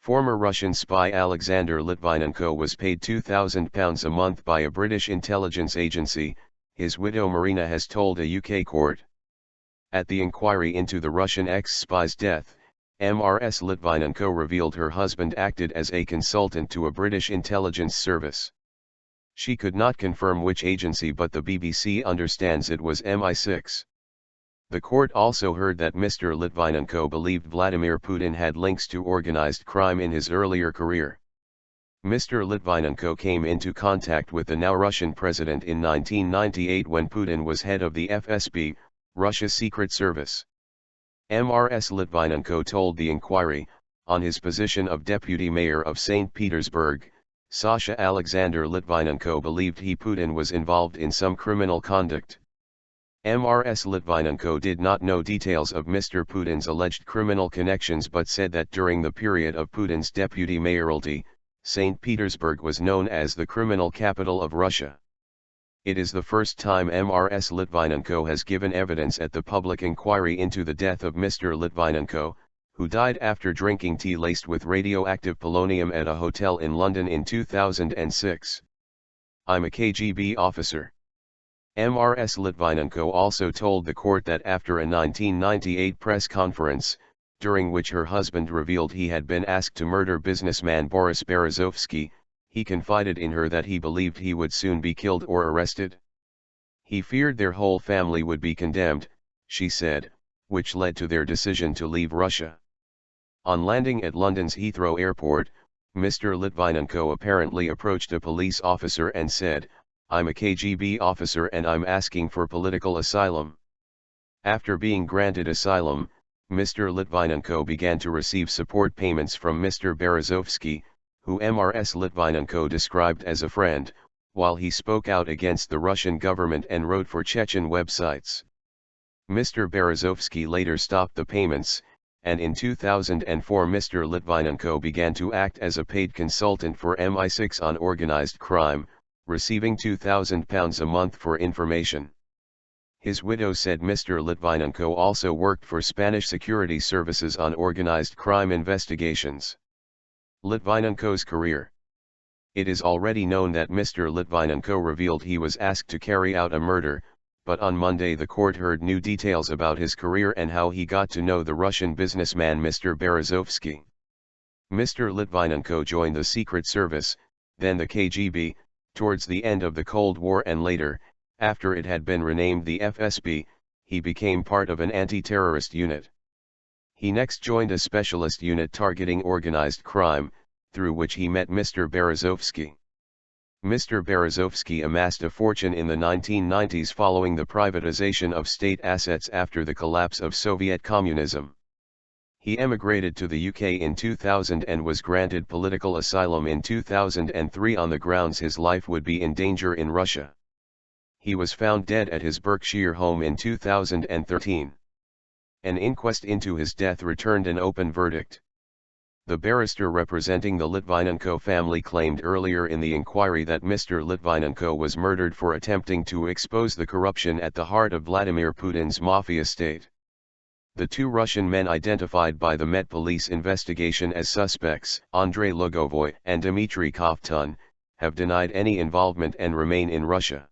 Former Russian spy Alexander Litvinenko was paid £2,000 a month by a British intelligence agency, his widow Marina has told a UK court. At the inquiry into the Russian ex-spy's death, Mrs Litvinenko revealed her husband acted as a consultant to a British intelligence service. She could not confirm which agency, but the BBC understands it was MI6. The court also heard that Mr Litvinenko believed Vladimir Putin had links to organized crime in his earlier career. Mr Litvinenko came into contact with the now Russian president in 1998 when Putin was head of the FSB, Russia's secret service. Mrs Litvinenko told the inquiry, on his position of deputy mayor of St Petersburg, Sasha Alexander Litvinenko believed Putin was involved in some criminal conduct. Mrs Litvinenko did not know details of Mr Putin's alleged criminal connections but said that during the period of Putin's deputy mayoralty, St Petersburg was known as the criminal capital of Russia. It is the first time Mrs Litvinenko has given evidence at the public inquiry into the death of Mr Litvinenko, who died after drinking tea laced with radioactive polonium at a hotel in London in 2006. "I'm a KGB officer." Mrs Litvinenko also told the court that after a 1998 press conference, during which her husband revealed he had been asked to murder businessman Boris Berezovsky, he confided in her that he believed he would soon be killed or arrested. He feared their whole family would be condemned, she said, which led to their decision to leave Russia. On landing at London's Heathrow Airport, Mr Litvinenko apparently approached a police officer and said, "I'm a KGB officer and I'm asking for political asylum." After being granted asylum, Mr Litvinenko began to receive support payments from Mr Berezovsky, who Mrs Litvinenko described as a friend, while he spoke out against the Russian government and wrote for Chechen websites. Mr Berezovsky later stopped the payments, and in 2004 Mr Litvinenko began to act as a paid consultant for MI6 on organized crime, receiving £2,000 a month for information. His widow said Mr Litvinenko also worked for Spanish security services on organized crime investigations. Litvinenko's career. It is already known that Mr Litvinenko revealed he was asked to carry out a murder, but on Monday the court heard new details about his career and how he got to know the Russian businessman Mr Berezovsky. Mr Litvinenko joined the Secret Service, then the KGB, towards the end of the Cold War, and later, after it had been renamed the FSB, he became part of an anti-terrorist unit. He next joined a specialist unit targeting organized crime, through which he met Mr Berezovsky. Mr Berezovsky amassed a fortune in the 1990s following the privatization of state assets after the collapse of Soviet communism. He emigrated to the UK in 2000 and was granted political asylum in 2003 on the grounds his life would be in danger in Russia. He was found dead at his Berkshire home in 2013. An inquest into his death returned an open verdict. The barrister representing the Litvinenko family claimed earlier in the inquiry that Mr Litvinenko was murdered for attempting to expose the corruption at the heart of Vladimir Putin's mafia state. The two Russian men identified by the Met Police investigation as suspects, Andrei Lugovoy and Dmitry Kovtun, have denied any involvement and remain in Russia.